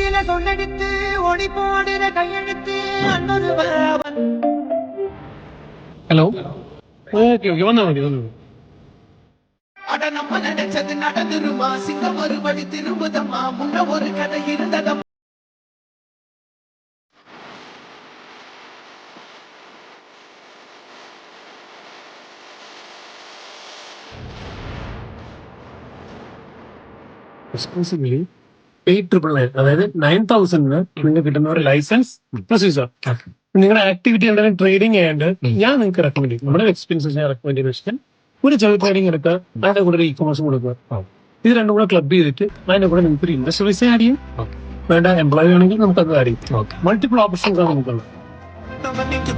கையில சொல்லெடுத்து ஓடி போடுற கையெழுத்து அன்னொருவன். ഹലോ ഓക്കെ ഓക്കെ വന്നാൽ മതി വന്നാൽ മതി. அட நம்ம நினைச்சது நடந்துருமா, சிங்கம் மறுபடி திரும்புதம்மா, முன்ன ஒரு கதை இருந்ததம். റെസ്പോൺസിബിലി 8,999, അതായത് 9,000 നിങ്ങൾക്ക് കിട്ടുന്ന ഒരു ലൈസൻസ് പ്ലസ് വിസ. നിങ്ങളുടെ ആക്ടിവിറ്റി എന്തെങ്കിലും ട്രേഡിംഗ് ചെയ്യാണ്ട് ഞാൻ നിങ്ങൾക്ക് റെക്കമെൻഡ് ചെയ്യും. നമ്മുടെ എക്സ്പീരിയൻസ് ഞാൻ റെക്കമെൻഡ് ചെയ്യുന്ന വെച്ചാൽ ഒരു ചെറിയ ട്രേഡിംഗ് എടുക്കുക, അതിന്റെ കൂടെ ഒരു ഇ കൊമേഴ്സ് കൊടുക്കുക. ഇത് രണ്ടും കൂടെ ക്ലബ് ചെയ്തിട്ട് അതിന്റെ കൂടെ നിങ്ങൾക്ക് ഒരു ഇൻഡസ്ട്രി വിസ ആഡ് ചെയ്യും. വേണ്ട എംപ്ലോയി ആണെങ്കിൽ നമുക്ക് അത് ആഡ് ചെയ്യും. മൾട്ടിപ്പിൾ ഓപ്ഷൻസ് ആണ് നമുക്കുള്ളത്. நம்ம நின்று